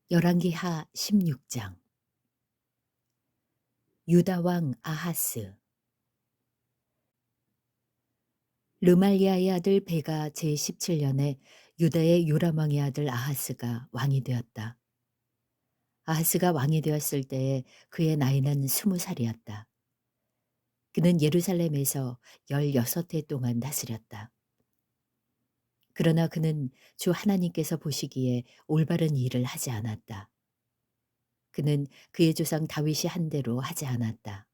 열왕기하 16장. 유다 왕 아하스. 르말리아의 아들 베가 제17년에 유다의 요람 왕의 아들 아하스가 왕이 되었다. 아하스가 왕이 되었을 때에 그의 나이는 20살이었다. 그는 예루살렘에서 16해 동안 다스렸다. 그러나 그는 주 하나님께서 보시기에 올바른 일을 하지 않았다. 그는 그의 조상 다윗이 한 대로 하지 않았다.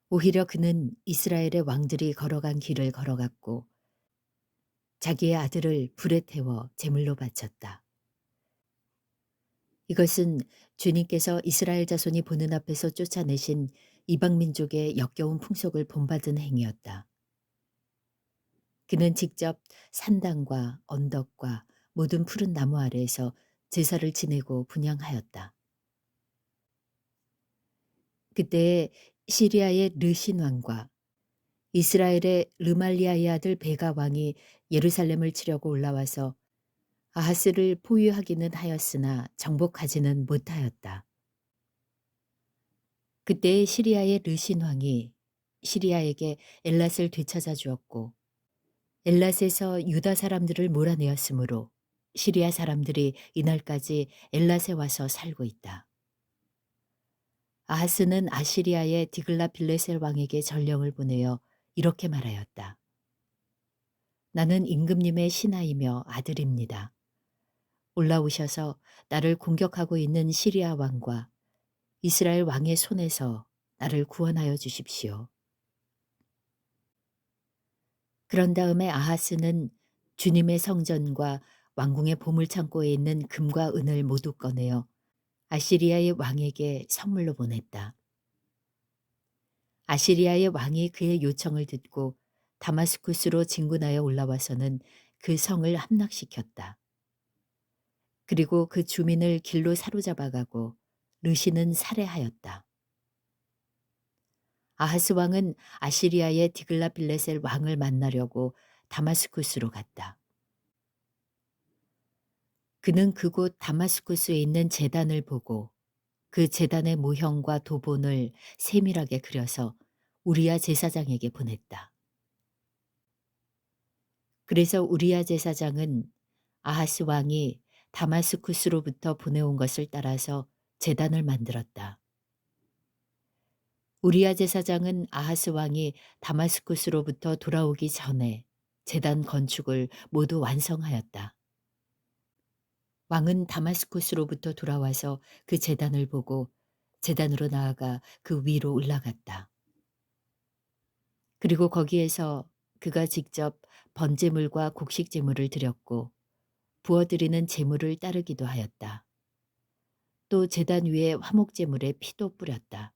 오히려 그는 이스라엘의 왕들이 걸어간 길을 걸어갔고 자기의 아들을 불에 태워 제물로 바쳤다. 이것은 주님께서 이스라엘 자손이 보는 앞에서 쫓아내신 이방 민족의 역겨운 풍속을 본받은 행위였다. 그는 직접 산당과 언덕과 모든 푸른 나무 아래에서 제사를 지내고 분향하였다. 그때에 시리아의 르신 왕과 이스라엘의 르말리아의 아들 베가 왕이 예루살렘을 치려고 올라와서 아하스를 포위하기는 하였으나 정복하지는 못하였다. 그때 시리아의 르신 왕이 시리아에게 엘랏을 되찾아 주었고 엘랏에서 유다 사람들을 몰아내었으므로 시리아 사람들이 이날까지 엘랏에 와서 살고 있다. 아하스는 아시리아의 디글라빌레셀 왕에게 전령을 보내어 이렇게 말하였다. 나는 임금님의 신하이며 아들입니다. 올라오셔서 나를 공격하고 있는 시리아 왕과 이스라엘 왕의 손에서 나를 구원하여 주십시오. 그런 다음에 아하스는 주님의 성전과 왕궁의 보물창고에 있는 금과 은을 모두 꺼내어 아시리아의 왕에게 선물로 보냈다. 아시리아의 왕이 그의 요청을 듣고 다마스쿠스로 진군하여 올라와서는 그 성을 함락시켰다. 그리고 그 주민을 길로 사로잡아가고 르신은 살해하였다. 아하스 왕은 아시리아의 디글라빌레셀 왕을 만나려고 다마스쿠스로 갔다. 그는 그곳 다마스쿠스에 있는 제단을 보고 그 제단의 모형과 도본을 세밀하게 그려서 우리야 제사장에게 보냈다. 그래서 우리야 제사장은 아하스 왕이 다마스쿠스로부터 보내온 것을 따라서 제단을 만들었다. 우리야 제사장은 아하스 왕이 다마스쿠스로부터 돌아오기 전에 제단 건축을 모두 완성하였다. 왕은 다마스쿠스로부터 돌아와서 그 제단을 보고 제단으로 나아가 그 위로 올라갔다. 그리고 거기에서 그가 직접 번제물과 곡식제물을 드렸고 부어드리는 제물을 따르기도 하였다. 또 제단 위에 화목제물에 피도 뿌렸다.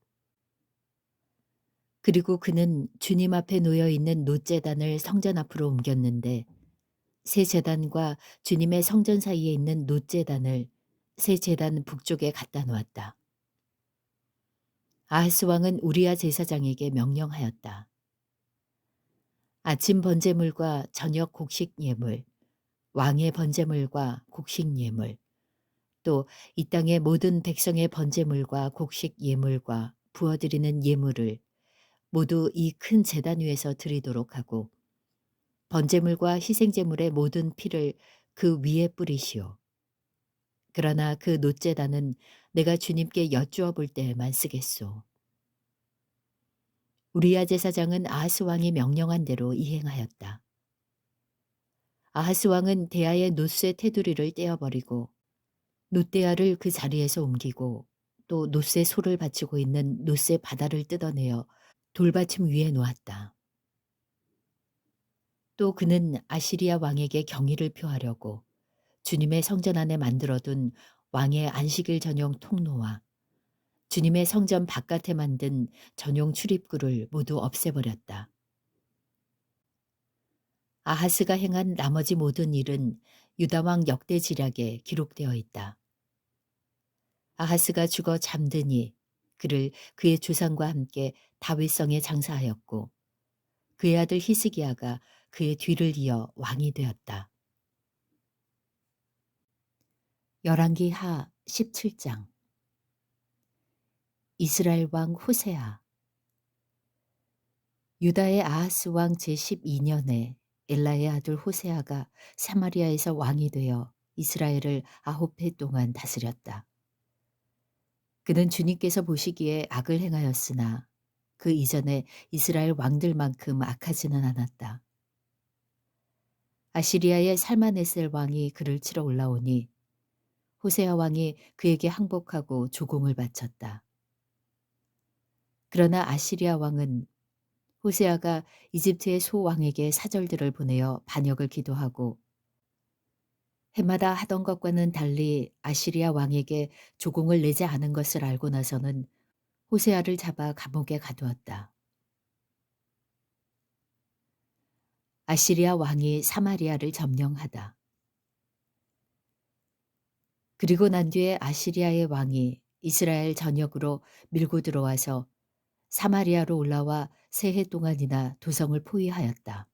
그리고 그는 주님 앞에 놓여 있는 놋제단을 성전 앞으로 옮겼는데 새 제단과 주님의 성전 사이에 있는 놋제단을 새 제단 북쪽에 갖다 놓았다. 아하스 왕은 우리야 제사장에게 명령하였다. 아침 번제물과 저녁 곡식 예물, 왕의 번제물과 곡식 예물, 또 이 땅의 모든 백성의 번제물과 곡식 예물과 부어드리는 예물을 모두 이 큰 제단 위에서 드리도록 하고 번제물과 희생제물의 모든 피를 그 위에 뿌리시오. 그러나 그 놋제단은 내가 주님께 여쭈어 볼 때에만 쓰겠소. 우리야 제사장은 아하스 왕이 명령한 대로 이행하였다. 아하스 왕은 대야의 놋쇠 테두리를 떼어버리고 놋대야를 그 자리에서 옮기고 또 놋쇠 소를 받치고 있는 놋쇠 바다를 뜯어내어 돌받침 위에 놓았다. 또 그는 아시리아 왕에게 경의를 표하려고 주님의 성전 안에 만들어둔 왕의 안식일 전용 통로와 주님의 성전 바깥에 만든 전용 출입구를 모두 없애버렸다. 아하스가 행한 나머지 모든 일은 유다왕 역대지략에 기록되어 있다. 아하스가 죽어 잠드니 그를 그의 조상과 함께 다윗성에 장사하였고 그의 아들 히스기야가 그의 뒤를 이어 왕이 되었다. 열왕기하 17장. 이스라엘 왕 호세아. 유다의 아하스 왕 제12년에 엘라의 아들 호세아가 사마리아에서 왕이 되어 이스라엘을 9해 동안 다스렸다. 그는 주님께서 보시기에 악을 행하였으나 그 이전에 이스라엘 왕들만큼 악하지는 않았다. 아시리아의 살마네셀 왕이 그를 치러 올라오니 호세아 왕이 그에게 항복하고 조공을 바쳤다. 그러나 아시리아 왕은 호세아가 이집트의 소왕에게 사절들을 보내어 반역을 기도하고 해마다 하던 것과는 달리 아시리아 왕에게 조공을 내지 않은 것을 알고 나서는 호세아를 잡아 감옥에 가두었다. 아시리아 왕이 사마리아를 점령하다. 그리고 난 뒤에 아시리아의 왕이 이스라엘 전역으로 밀고 들어와서 사마리아로 올라와 3해 동안이나 도성을 포위하였다.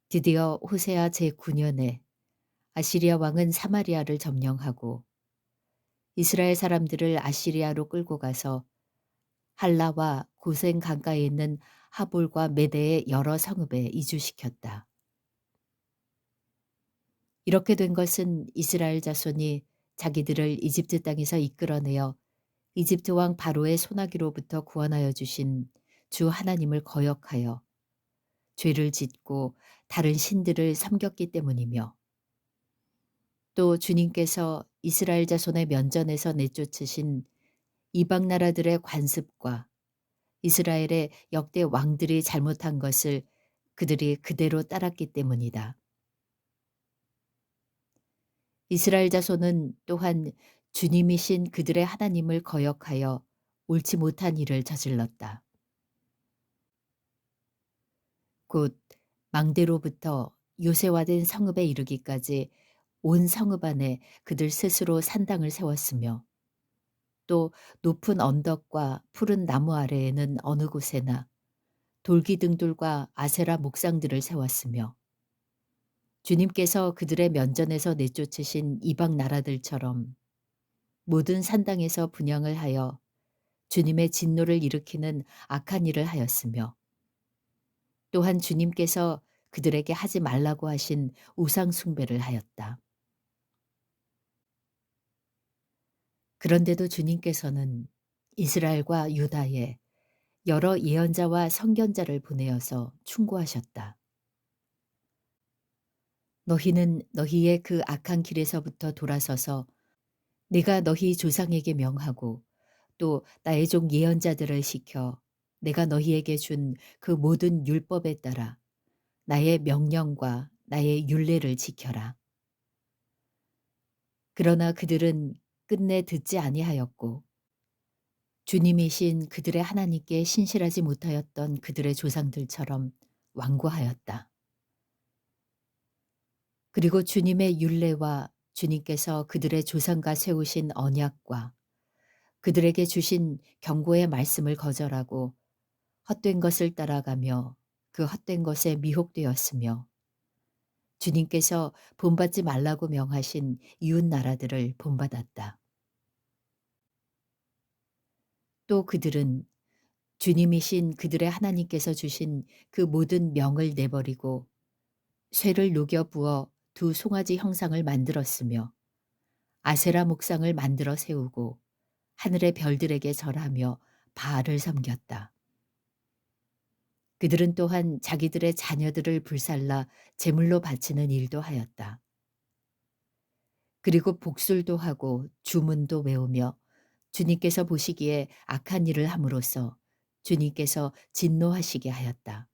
드디어 호세아 제9년에 아시리아 왕은 사마리아를 점령하고 이스라엘 사람들을 아시리아로 끌고 가서 할라와 고센 강가에 있는 하볼과 메대의 여러 성읍에 이주시켰다. 이렇게 된 것은 이스라엘 자손이 자기들을 이집트 땅에서 이끌어내어 이집트 왕 바로의 손아귀로부터 구원하여 주신 주 하나님을 거역하여 죄를 짓고 다른 신들을 섬겼기 때문이며 또 주님께서 이스라엘 자손의 면전에서 내쫓으신 이방 나라들의 관습과 이스라엘의 역대 왕들이 잘못한 것을 그들이 그대로 따랐기 때문이다. 이스라엘 자손은 또한 주님이신 그들의 하나님을 거역하여 옳지 못한 일을 저질렀다. 곧 망대로부터 요새화된 성읍에 이르기까지 온 성읍 안에 그들 스스로 산당을 세웠으며 또 높은 언덕과 푸른 나무 아래에는 어느 곳에나 돌기둥들과 아세라 목상들을 세웠으며 주님께서 그들의 면전에서 내쫓으신 이방 나라들처럼 모든 산당에서 분향을 하여 주님의 진노를 일으키는 악한 일을 하였으며 또한 주님께서 그들에게 하지 말라고 하신 우상 숭배를 하였다. 그런데도 주님께서는 이스라엘과 유다에 여러 예언자와 선견자를 보내어서 충고하셨다. 너희는 너희의 그 악한 길에서부터 돌아서서 내가 너희 조상에게 명하고 또 나의 종 예언자들을 시켜 내가 너희에게 준 그 모든 율법에 따라 나의 명령과 나의 율례를 지켜라. 그러나 그들은 끝내 듣지 아니하였고 주님이신 그들의 하나님께 신실하지 못하였던 그들의 조상들처럼 완고하였다. 그리고 주님의 율례와 주님께서 그들의 조상과 세우신 언약과 그들에게 주신 경고의 말씀을 거절하고 헛된 것을 따라가며 그 헛된 것에 미혹되었으며 주님께서 본받지 말라고 명하신 이웃 나라들을 본받았다. 또 그들은 주님이신 그들의 하나님께서 주신 그 모든 명을 내버리고 쇠를 녹여 부어 두 송아지 형상을 만들었으며 아세라 목상을 만들어 세우고 하늘의 별들에게 절하며 바알을 섬겼다. 그들은 또한 자기들의 자녀들을 불살라 제물로 바치는 일도 하였다. 그리고 복술도 하고 주문도 외우며 주님께서 보시기에 악한 일을 함으로써 주님께서 진노하시게 하였다.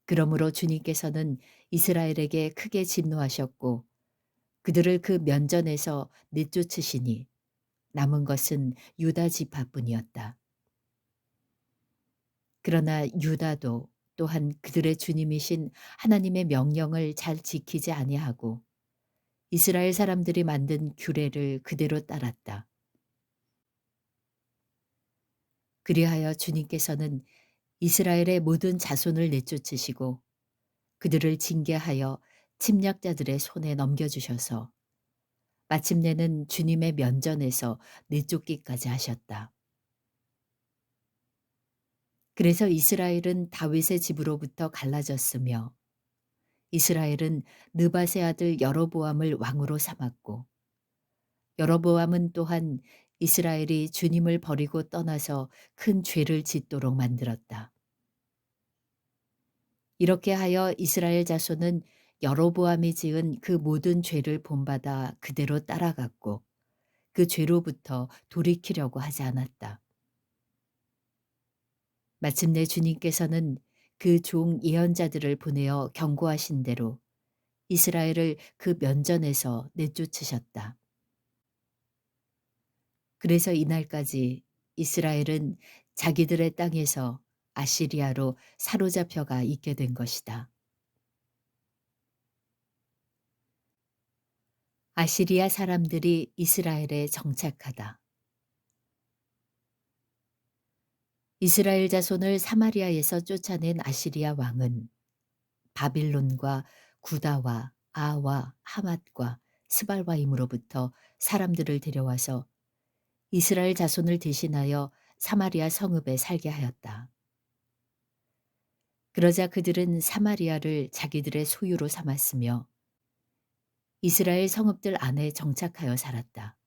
그러므로 주님께서는 이스라엘에게 크게 진노하셨고 그들을 그 면전에서 내쫓으시니 남은 것은 유다 지파뿐이었다. 그러나 유다도 또한 그들의 주님이신 하나님의 명령을 잘 지키지 아니하고 이스라엘 사람들이 만든 규례를 그대로 따랐다. 그리하여 주님께서는 이스라엘의 모든 자손을 내쫓으시고 그들을 징계하여 침략자들의 손에 넘겨주셔서 마침내는 주님의 면전에서 내쫓기까지 하셨다. 그래서 이스라엘은 다윗의 집으로부터 갈라졌으며 이스라엘은 느밧의 아들 여로보암을 왕으로 삼았고 여로보암은 또한 이스라엘이 주님을 버리고 떠나서 큰 죄를 짓도록 만들었다. 이렇게 하여 이스라엘 자손은 여로보암이 지은 그 모든 죄를 본받아 그대로 따라갔고 그 죄로부터 돌이키려고 하지 않았다. 마침내 주님께서는 그 종 예언자들을 보내어 경고하신 대로 이스라엘을 그 면전에서 내쫓으셨다. 그래서 이날까지 이스라엘은 자기들의 땅에서 아시리아로 사로잡혀가 있게 된 것이다. 아시리아 사람들이 이스라엘에 정착하다. 이스라엘 자손을 사마리아에서 쫓아낸 아시리아 왕은 바빌론과 구다와 아와 하맛과 스발와임으로부터 사람들을 데려와서 이스라엘 자손을 대신하여 사마리아 성읍에 살게 하였다. 그러자 그들은 사마리아를 자기들의 소유로 삼았으며 이스라엘 성읍들 안에 정착하여 살았다.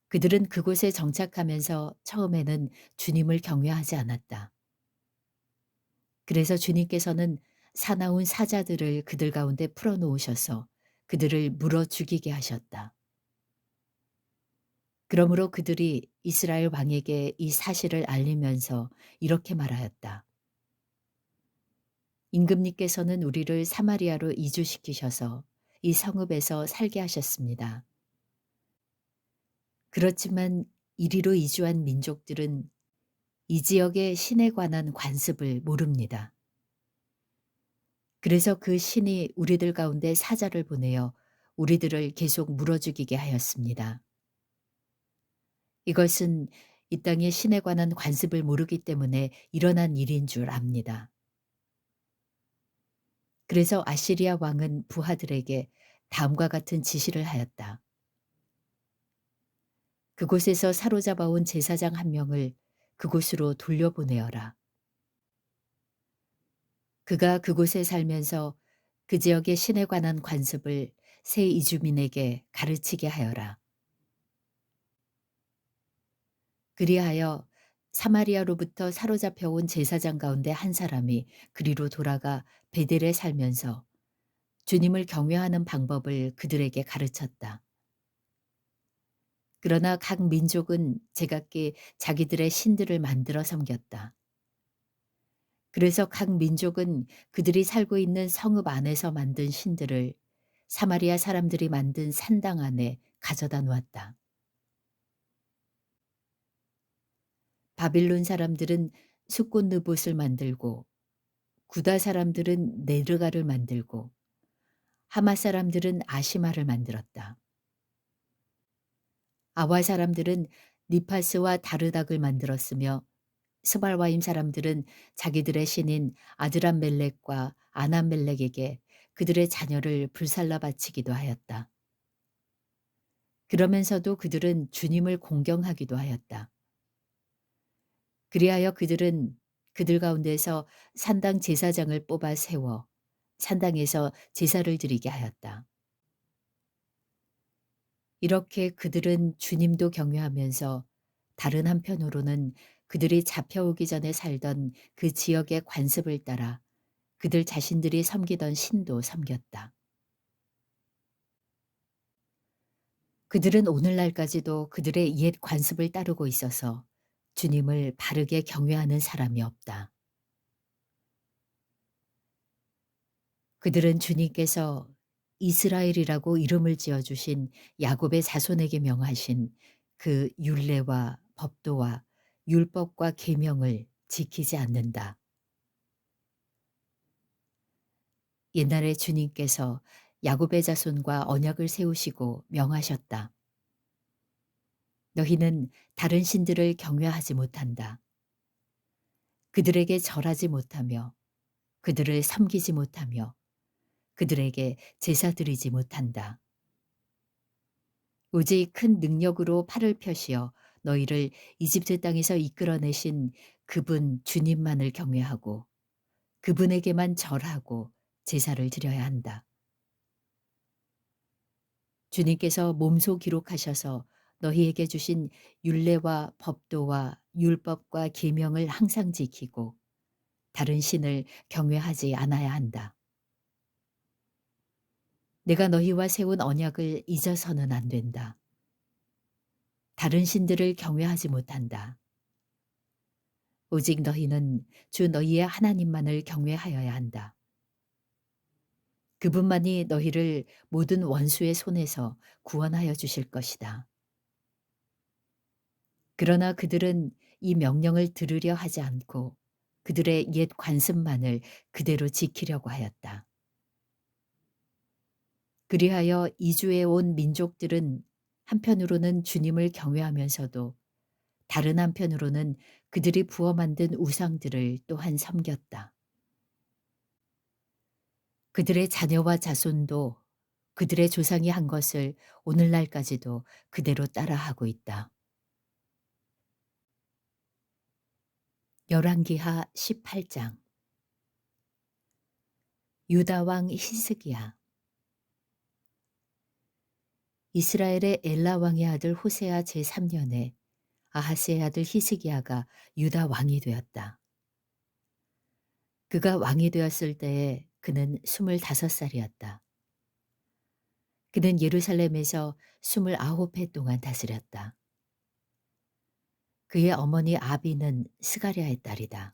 그들은 그곳에 정착하면서 처음에는 주님을 경외하지 않았다. 그래서 주님께서는 사나운 사자들을 그들 가운데 풀어놓으셔서 그들을 물어 죽이게 하셨다. 그러므로 그들이 이스라엘 왕에게 이 사실을 알리면서 이렇게 말하였다. 임금님께서는 우리를 사마리아로 이주시키셔서 이 성읍에서 살게 하셨습니다. 그렇지만 이리로 이주한 민족들은 이 지역의 신에 관한 관습을 모릅니다. 그래서 그 신이 우리들 가운데 사자를 보내어 우리들을 계속 물어 죽이게 하였습니다. 이것은 이 땅의 신에 관한 관습을 모르기 때문에 일어난 일인 줄 압니다. 그래서 아시리아 왕은 부하들에게 다음과 같은 지시를 하였다. 그곳에서 사로잡아 온 제사장 한 명을 그곳으로 돌려보내어라. 그가 그곳에 살면서 그 지역의 신에 관한 관습을 새 이주민에게 가르치게 하여라. 그리하여 사마리아로부터 사로잡혀 온 제사장 가운데 한 사람이 그리로 돌아가 베델에 살면서 주님을 경외하는 방법을 그들에게 가르쳤다. 그러나 각 민족은 제각기 자기들의 신들을 만들어 섬겼다. 그래서 각 민족은 그들이 살고 있는 성읍 안에서 만든 신들을 사마리아 사람들이 만든 산당 안에 가져다 놓았다. 바빌론 사람들은 숫꽃느봇을 만들고 구다 사람들은 네르가를 만들고 하마 사람들은 아시마를 만들었다. 아와 사람들은 니파스와 다르닥을 만들었으며 스발와임 사람들은 자기들의 신인 아드람멜렉과 아남멜렉에게 그들의 자녀를 불살라 바치기도 하였다. 그러면서도 그들은 주님을 공경하기도 하였다. 그리하여 그들은 그들 가운데서 산당 제사장을 뽑아 세워 산당에서 제사를 드리게 하였다. 이렇게 그들은 주님도 경외하면서 다른 한편으로는 그들이 잡혀오기 전에 살던 그 지역의 관습을 따라 그들 자신들이 섬기던 신도 섬겼다. 그들은 오늘날까지도 그들의 옛 관습을 따르고 있어서 주님을 바르게 경외하는 사람이 없다. 그들은 주님께서 이스라엘이라고 이름을 지어주신 야곱의 자손에게 명하신 그 율례와 법도와 율법과 계명을 지키지 않는다. 옛날에 주님께서 야곱의 자손과 언약을 세우시고 명하셨다. 너희는 다른 신들을 경외하지 못한다. 그들에게 절하지 못하며 그들을 섬기지 못하며 그들에게 제사 드리지 못한다. 오직 큰 능력으로 팔을 펴시어 너희를 이집트 땅에서 이끌어내신 그분 주님만을 경외하고 그분에게만 절하고 제사를 드려야 한다. 주님께서 몸소 기록하셔서 너희에게 주신 율례와 법도와 율법과 계명을 항상 지키고 다른 신을 경외하지 않아야 한다. 내가 너희와 세운 언약을 잊어서는 안 된다. 다른 신들을 경외하지 못한다. 오직 너희는 주 너희의 하나님만을 경외하여야 한다. 그분만이 너희를 모든 원수의 손에서 구원하여 주실 것이다. 그러나 그들은 이 명령을 들으려 하지 않고 그들의 옛 관습만을 그대로 지키려고 하였다. 그리하여 이주해 온 민족들은 한편으로는 주님을 경외하면서도 다른 한편으로는 그들이 부어 만든 우상들을 또한 섬겼다. 그들의 자녀와 자손도 그들의 조상이 한 것을 오늘날까지도 그대로 따라하고 있다. 열왕기하 18장. 유다 왕 히스기야. 이스라엘의 엘라 왕의 아들 호세아 제3년에 아하스의 아들 히스기야가 유다 왕이 되었다. 그가 왕이 되었을 때에 그는 25살이었다. 그는 예루살렘에서 29해 동안 다스렸다. 그의 어머니 아비는 스가랴의 딸이다.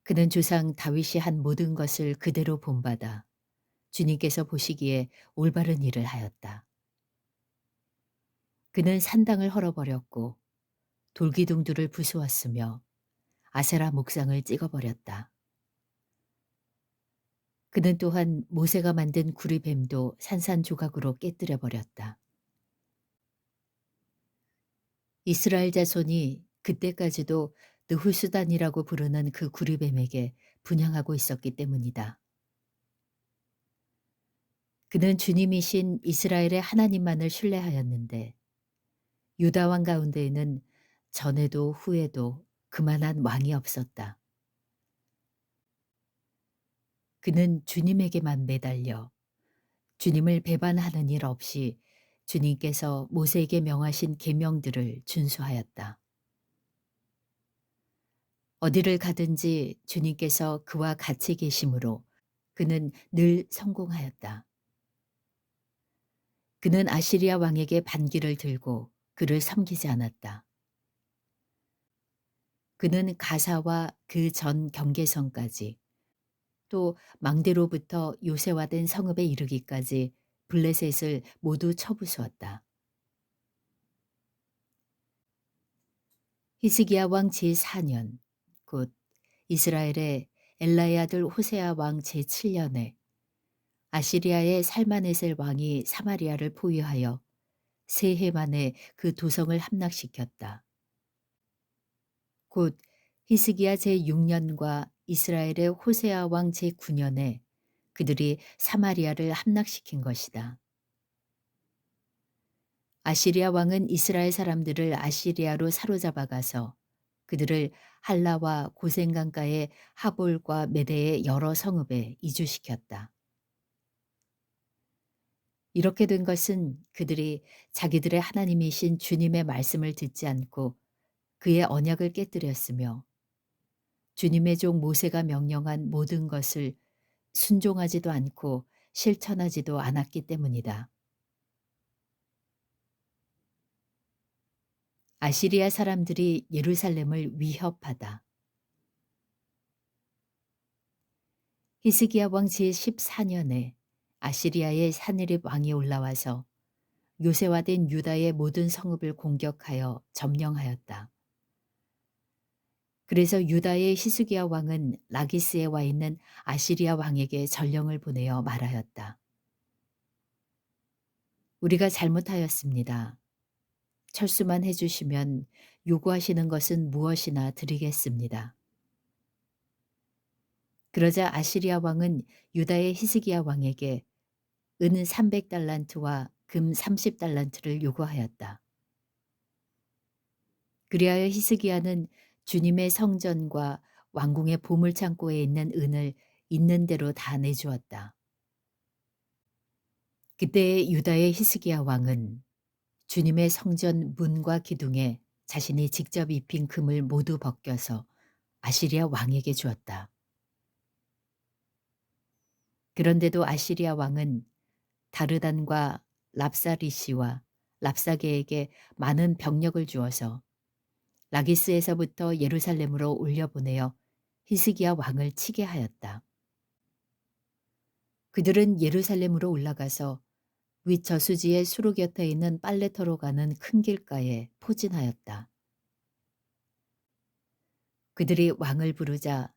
그는 조상 다윗이 한 모든 것을 그대로 본받아 주님께서 보시기에 올바른 일을 하였다. 그는 산당을 헐어버렸고 돌기둥들을 부수었으며 아세라 목상을 찍어버렸다. 그는 또한 모세가 만든 구리뱀도 산산조각으로 깨뜨려 버렸다. 이스라엘 자손이 그때까지도 느후수단이라고 부르는 그 구리뱀에게 분향하고 있었기 때문이다. 그는 주님이신 이스라엘의 하나님만을 신뢰하였는데 유다 왕 가운데에는 전에도 후에도 그만한 왕이 없었다. 그는 주님에게만 매달려 주님을 배반하는 일 없이 주님께서 모세에게 명하신 계명들을 준수하였다. 어디를 가든지 주님께서 그와 같이 계심으로 그는 늘 성공하였다. 그는 아시리아 왕에게 반기를 들고 그를 섬기지 않았다. 그는 가사와 그 전 경계선까지 또 망대로부터 요새화된 성읍에 이르기까지 블레셋을 모두 쳐부수었다. 히스기야 왕 제4년 곧 이스라엘의 엘라의 아들 호세아 왕 제7년에 아시리아의 살마네셀 왕이 사마리아를 포위하여 세 해 만에 그 도성을 함락시켰다. 곧 히스기야 제6년과 이스라엘의 호세아 왕 제9년에 그들이 사마리아를 함락시킨 것이다. 아시리아 왕은 이스라엘 사람들을 아시리아로 사로잡아 가서 그들을 할라와 고센강가의 하볼과 메대의 여러 성읍에 이주시켰다. 이렇게 된 것은 그들이 자기들의 하나님이신 주님의 말씀을 듣지 않고 그의 언약을 깨뜨렸으며 주님의 종 모세가 명령한 모든 것을 순종하지도 않고 실천하지도 않았기 때문이다. 아시리아 사람들이 예루살렘을 위협하다. 히스기야 왕 제14년에 아시리아의 사느립 왕이 올라와서 요새화된 유다의 모든 성읍을 공격하여 점령하였다. 그래서 유다의 히스기야 왕은 라기스에 와 있는 아시리아 왕에게 전령을 보내어 말하였다. 우리가 잘못하였습니다. 철수만 해주시면 요구하시는 것은 무엇이나 드리겠습니다. 그러자 아시리아 왕은 유다의 히스기야 왕에게 은 300달란트와 금 30달란트를 요구하였다. 그리하여 히스기야는 주님의 성전과 왕궁의 보물창고에 있는 은을 있는 대로 다 내주었다. 그때 유다의 히스기야 왕은 주님의 성전 문과 기둥에 자신이 직접 입힌 금을 모두 벗겨서 아시리아 왕에게 주었다. 그런데도 아시리아 왕은 다르단과 랍사리시와 랍사게에게 많은 병력을 주어서 라기스에서부터 예루살렘으로 올려보내어 히스기야 왕을 치게 하였다. 그들은 예루살렘으로 올라가서 윗저수지의 수로 곁에 있는 빨래터로 가는 큰 길가에 포진하였다. 그들이 왕을 부르자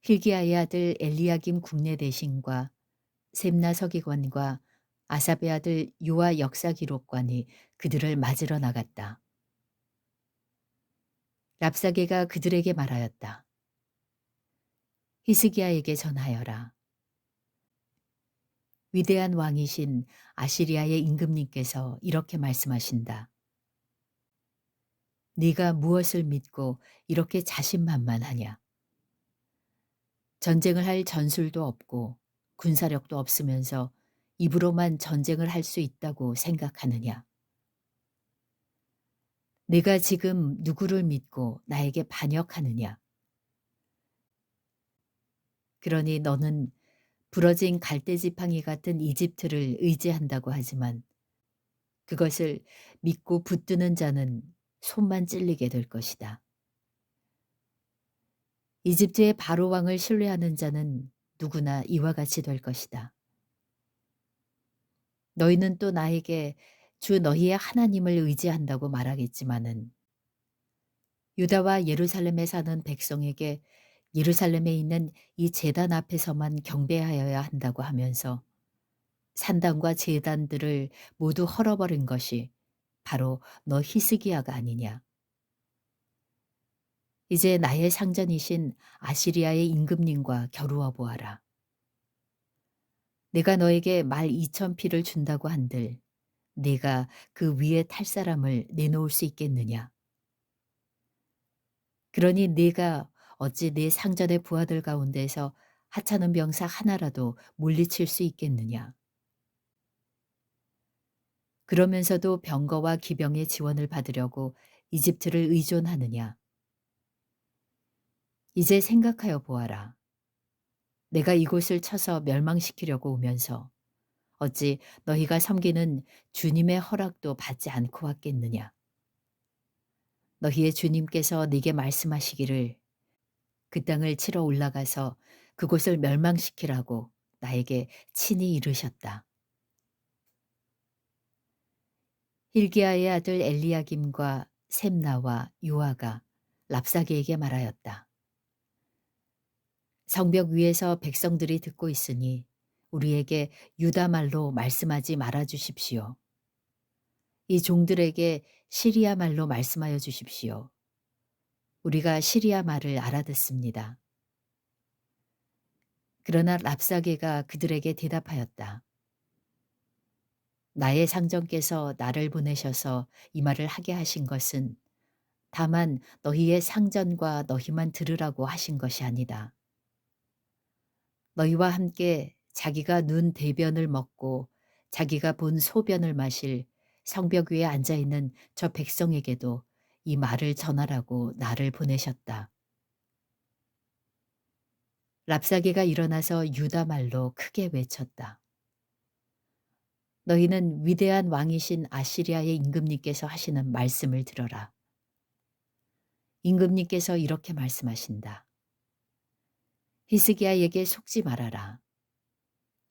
hil기야의 아들 엘리야김 국내 대신과 셈나 서기관과 아삽의 아들 요아 역사 기록관이 그들을 맞으러 나갔다. 랍사게가 그들에게 말하였다. 히스기야에게 전하여라. 위대한 왕이신 아시리아의 임금님께서 이렇게 말씀하신다. 네가 무엇을 믿고 이렇게 자신만만하냐. 전쟁을 할 전술도 없고 군사력도 없으면서 입으로만 전쟁을 할 수 있다고 생각하느냐. 네가 지금 누구를 믿고 나에게 반역하느냐. 그러니 너는 부러진 갈대지팡이 같은 이집트를 의지한다고 하지만 그것을 믿고 붙드는 자는 손만 찔리게 될 것이다. 이집트의 바로 왕을 신뢰하는 자는 누구나 이와 같이 될 것이다. 너희는 또 나에게 주 너희의 하나님을 의지한다고 말하겠지만은 유다와 예루살렘에 사는 백성에게 예루살렘에 있는 이 제단 앞에서만 경배하여야 한다고 하면서 산당과 제단들을 모두 헐어버린 것이 바로 너 히스기야가 아니냐. 이제 나의 상전이신 아시리아의 임금님과 겨루어 보아라. 내가 너에게 말 2,000피를 준다고 한들 네가 그 위에 탈 사람을 내놓을 수 있겠느냐. 그러니 네가 어찌 네 상전의 부하들 가운데서 하찮은 병사 하나라도 물리칠 수 있겠느냐. 그러면서도 병거와 기병의 지원을 받으려고 이집트를 의존하느냐. 이제 생각하여 보아라. 내가 이곳을 쳐서 멸망시키려고 오면서 어찌 너희가 섬기는 주님의 허락도 받지 않고 왔겠느냐. 너희의 주님께서 네게 말씀하시기를 그 땅을 치러 올라가서 그곳을 멸망시키라고 나에게 친히 이르셨다. hil기야의 아들 엘리야김과 셈나와 요아가 랍사게에게 말하였다. 성벽 위에서 백성들이 듣고 있으니 우리에게 유다 말로 말씀하지 말아 주십시오. 이 종들에게 시리아 말로 말씀하여 주십시오. 우리가 시리아 말을 알아듣습니다. 그러나 랍사게가 그들에게 대답하였다. 나의 상전께서 나를 보내셔서 이 말을 하게 하신 것은 다만 너희의 상전과 너희만 들으라고 하신 것이 아니다. 너희와 함께 자기가 눈 대변을 먹고 자기가 본 소변을 마실 성벽 위에 앉아있는 저 백성에게도 이 말을 전하라고 나를 보내셨다. 랍사게가 일어나서 유다 말로 크게 외쳤다. 너희는 위대한 왕이신 아시리아의 임금님께서 하시는 말씀을 들어라. 임금님께서 이렇게 말씀하신다. 히스기야에게 속지 말아라.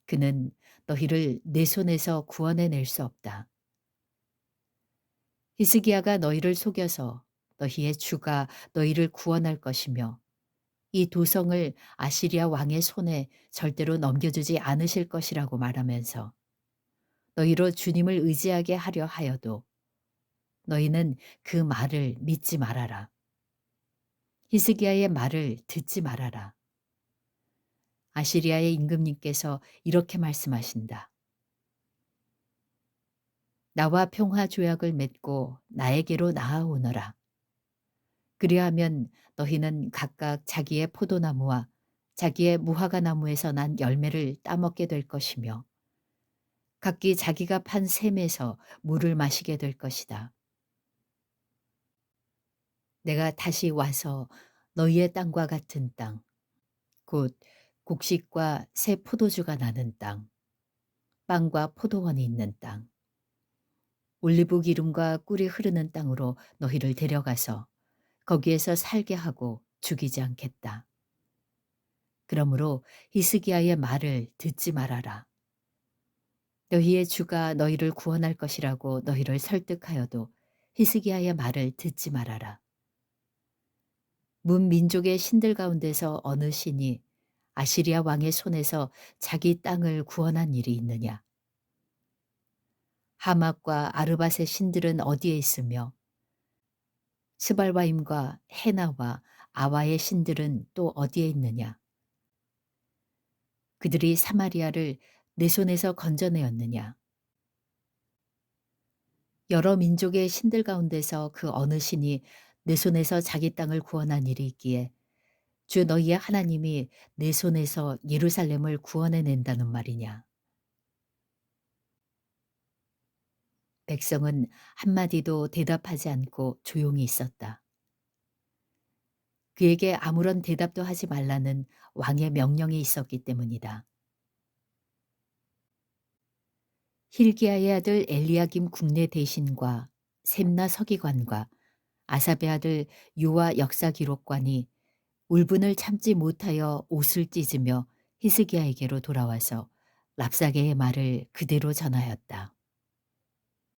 그는 너희를 내 손에서 구원해낼 수 없다. 히스기야가 너희를 속여서 너희의 주가 너희를 구원할 것이며 이 도성을 아시리아 왕의 손에 절대로 넘겨주지 않으실 것이라고 말하면서 너희로 주님을 의지하게 하려 하여도 너희는 그 말을 믿지 말아라. 히스기야의 말을 듣지 말아라. 아시리아의 임금님께서 이렇게 말씀하신다. 나와 평화 조약을 맺고 나에게로 나아오너라. 그리하면 너희는 각각 자기의 포도나무와 자기의 무화과 나무에서 난 열매를 따먹게 될 것이며 각기 자기가 판 샘에서 물을 마시게 될 것이다. 내가 다시 와서 너희의 땅과 같은 땅, 곧 곡식과 새 포도주가 나는 땅, 빵과 포도원이 있는 땅, 올리브 기름과 꿀이 흐르는 땅으로 너희를 데려가서 거기에서 살게 하고 죽이지 않겠다. 그러므로 히스기야의 말을 듣지 말아라. 너희의 주가 너희를 구원할 것이라고 너희를 설득하여도 히스기야의 말을 듣지 말아라. 문 민족의 신들 가운데서 어느 신이 아시리아 왕의 손에서 자기 땅을 구원한 일이 있느냐? 하맛과 아르밧의 신들은 어디에 있으며 스발바임과 헤나와 아와의 신들은 또 어디에 있느냐? 그들이 사마리아를 내 손에서 건져내었느냐? 여러 민족의 신들 가운데서 그 어느 신이 내 손에서 자기 땅을 구원한 일이 있기에 주 너희의 하나님이 내 손에서 예루살렘을 구원해낸다는 말이냐? 백성은 한마디도 대답하지 않고 조용히 있었다. 그에게 아무런 대답도 하지 말라는 왕의 명령이 있었기 때문이다. 힐기야의 아들 엘리야김 국내 대신과 셈나 서기관과 아삽의 아들 요아 역사기록관이 울분을 참지 못하여 옷을 찢으며 히스기야에게로 돌아와서 랍사게의 말을 그대로 전하였다.